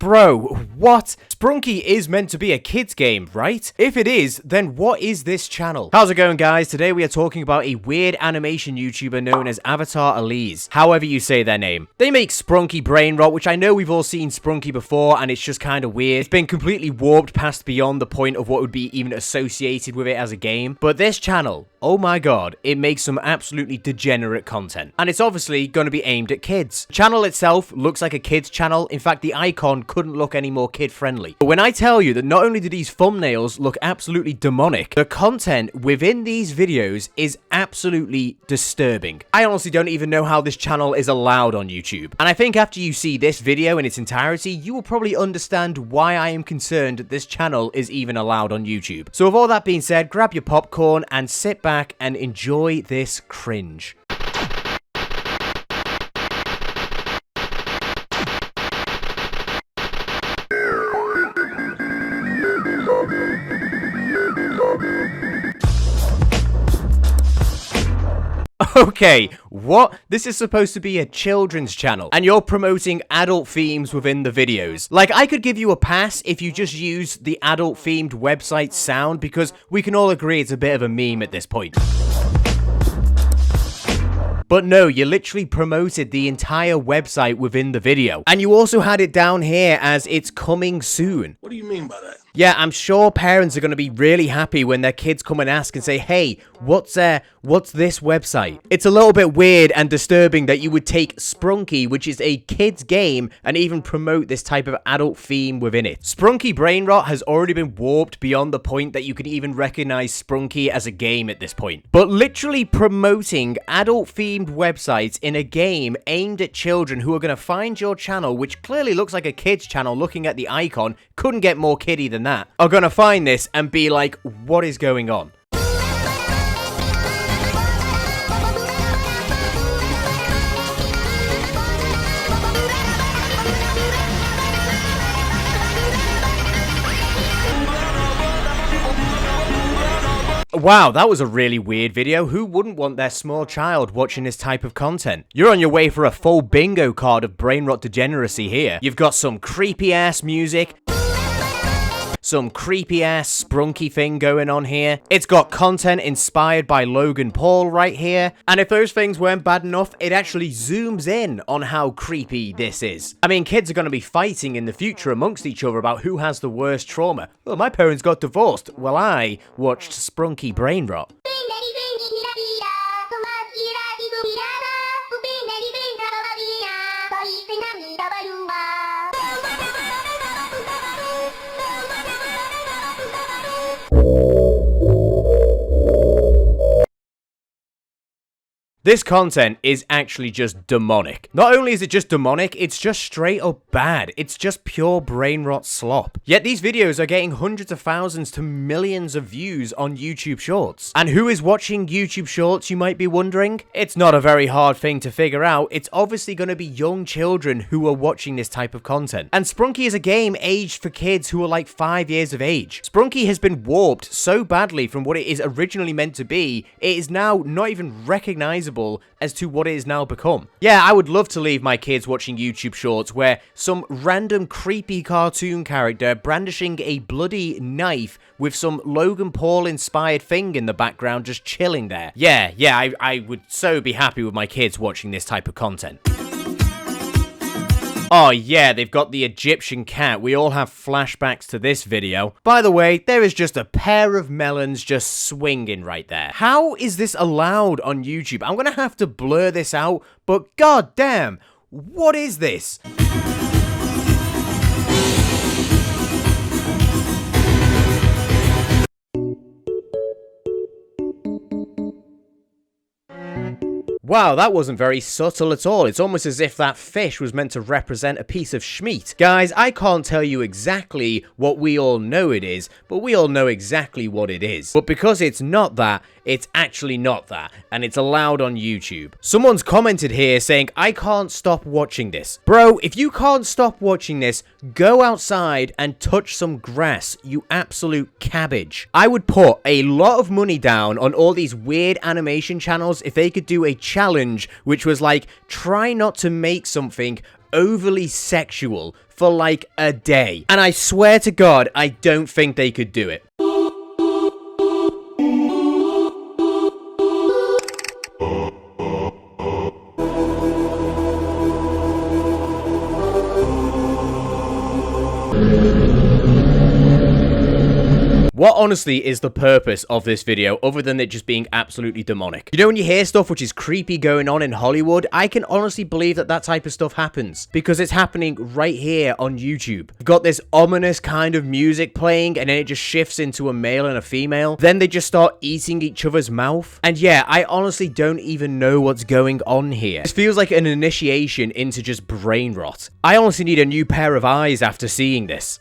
Bro, what? Sprunki is meant to be a kid's game, right? If it is, then what is this channel? How's it going, guys? Today we are talking about a weird animation YouTuber known as Avatar Alizee, however you say their name. They make Sprunki Brainrot, which I know we've all seen Sprunki before, and it's just kind of weird. It's been completely warped past beyond the point of what would be even associated with it as a game. But this channel, oh my god, it makes some absolutely degenerate content. And it's obviously going to be aimed at kids. The channel itself looks like a kid's channel. In fact, the icon couldn't look any more kid-friendly. But when I tell you that not only do these thumbnails look absolutely demonic, the content within these videos is absolutely disturbing. I honestly don't even know how this channel is allowed on YouTube. And I think after you see this video in its entirety, you will probably understand why I am concerned that this channel is even allowed on YouTube. So with all that being said, grab your popcorn and sit back and enjoy this cringe. Okay, what? This is supposed to be a children's channel, and you're promoting adult themes within the videos. Like, I could give you a pass if you just use the adult-themed website sound, because we can all agree it's a bit of a meme at this point. But no, you literally promoted the entire website within the video. And you also had it down here as it's coming soon. What do you mean by that? Yeah, I'm sure parents are going to be really happy when their kids come and ask and say, hey, what's this website? It's a little bit weird and disturbing that you would take Sprunki, which is a kid's game, and even promote this type of adult theme within it. Sprunki Brainrot has already been warped beyond the point that you can even recognize Sprunki as a game at this point. But literally promoting adult-themed websites in a game aimed at children who are going to find your channel, which clearly looks like a kid's channel looking at the icon, couldn't get more kiddie than that, are gonna find this and be like, what is going on? Wow, that was a really weird video. Who wouldn't want their small child watching this type of content? You're on your way for a full bingo card of brainrot degeneracy here. You've got some creepy-ass music, some creepy-ass Sprunki thing going on here. It's got content inspired by Logan Paul right here. And if those things weren't bad enough, it actually zooms in on how creepy this is. I mean, kids are going to be fighting in the future amongst each other about who has the worst trauma. Well, my parents got divorced. Well, I watched Sprunki Brainrot. This content is actually just demonic. Not only is it just demonic, it's just straight up bad. It's just pure brainrot slop. Yet these videos are getting hundreds of thousands to millions of views on YouTube Shorts. And who is watching YouTube Shorts, you might be wondering? It's not a very hard thing to figure out. It's obviously going to be young children who are watching this type of content. And Sprunki is a game aged for kids who are like 5 years of age. Sprunki has been warped so badly from what it is originally meant to be, it is now not even recognizable as to what it has now become. Yeah, I would love to leave my kids watching YouTube Shorts where some random creepy cartoon character brandishing a bloody knife with some Logan Paul inspired thing in the background just chilling there. Yeah, I would so be happy with my kids watching this type of content. Oh yeah, they've got the Egyptian cat. We all have flashbacks to this video. By the way, there is just a pair of melons just swinging right there. How is this allowed on YouTube? I'm gonna have to blur this out, but goddamn, what is this? Wow, that wasn't very subtle at all. It's almost as if that fish was meant to represent a piece of schmeat. Guys, I can't tell you exactly what we all know it is, but we all know exactly what it is. But because it's not that, it's actually not that, and it's allowed on YouTube. Someone's commented here saying, I can't stop watching this. Bro, if you can't stop watching this, go outside and touch some grass, you absolute cabbage. I would put a lot of money down on all these weird animation channels if they could do a challenge which was like, try not to make something overly sexual for like a day. And I swear to God, I don't think they could do it. What honestly is the purpose of this video other than it just being absolutely demonic? You know, when you hear stuff which is creepy going on in Hollywood, I can honestly believe that that type of stuff happens because it's happening right here on YouTube. You've got this ominous kind of music playing and then it just shifts into a male and a female. Then they just start eating each other's mouth. And yeah, I honestly don't even know what's going on here. This feels like an initiation into just brain rot. I honestly need a new pair of eyes after seeing this.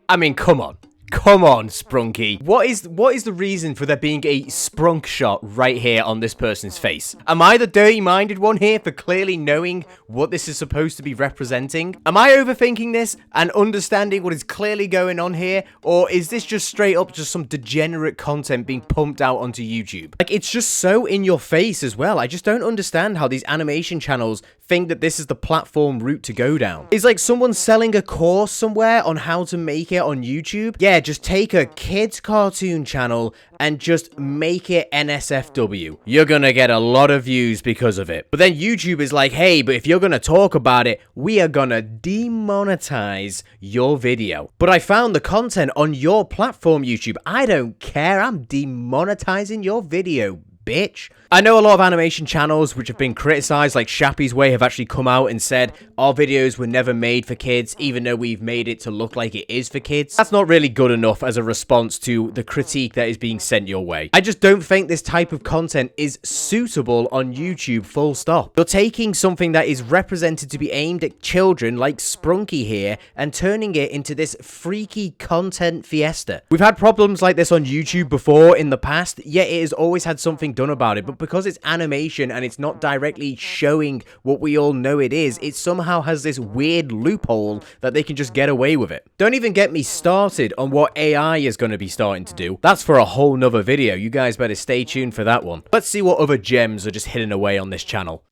I mean, come on. Come on, Sprunki. What is the reason for there being a sprunk shot right here on this person's face? Am I the dirty-minded one here for clearly knowing what this is supposed to be representing? Am I overthinking this and understanding what is clearly going on here? Or is this just straight up just some degenerate content being pumped out onto YouTube? Like, it's just so in your face as well. I just don't understand how these animation channels think that this is the platform route to go down. It's like someone selling a course somewhere on how to make it on YouTube. Yeah, just take a kids cartoon channel and just make it NSFW. You're gonna get a lot of views because of it. But then YouTube is like, hey, but if you're gonna talk about it, we are gonna demonetize your video. But I found the content on your platform, YouTube. I don't care. I'm demonetizing your video, bitch. I know a lot of animation channels which have been criticized, like Shappy's Way, have actually come out and said our videos were never made for kids, even though we've made it to look like it is for kids. That's not really good enough as a response to the critique that is being sent your way. I just don't think this type of content is suitable on YouTube, full stop. You're taking something that is represented to be aimed at children, like Sprunki here, and turning it into this freaky content fiesta. We've had problems like this on YouTube before in the past, yet it has always had something done about it, but because it's animation and it's not directly showing what we all know it is, it somehow has this weird loophole that they can just get away with it. Don't even get me started on what AI is going to be starting to do. That's for a whole nother video. You guys better stay tuned for that one. Let's see what other gems are just hidden away on this channel.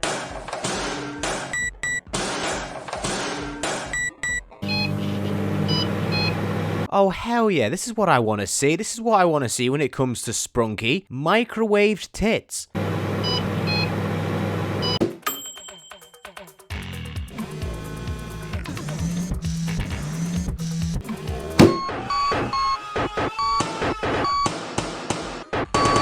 Oh, hell yeah, this is what I want to see. This is what I want to see when it comes to Sprunki. Microwaved tits.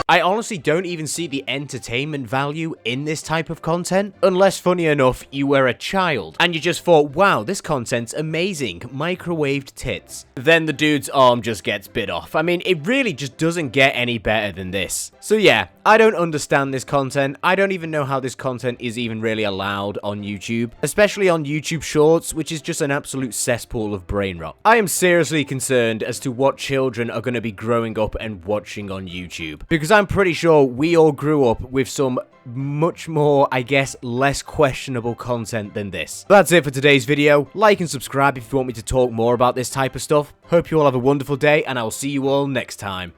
I honestly don't even see the entertainment value in this type of content, unless, funny enough, you were a child and you just thought, wow, this content's amazing, microwaved tits. Then the dude's arm just gets bit off. I mean, it really just doesn't get any better than this. So yeah, I don't understand this content. I don't even know how this content is even really allowed on YouTube, especially on YouTube Shorts, which is just an absolute cesspool of brain rot. I am seriously concerned as to what children are going to be growing up and watching on YouTube, because I'm pretty sure we all grew up with some much more, I guess, less questionable content than this. That's it for today's video. Like and subscribe if you want me to talk more about this type of stuff. Hope you all have a wonderful day, and I'll see you all next time.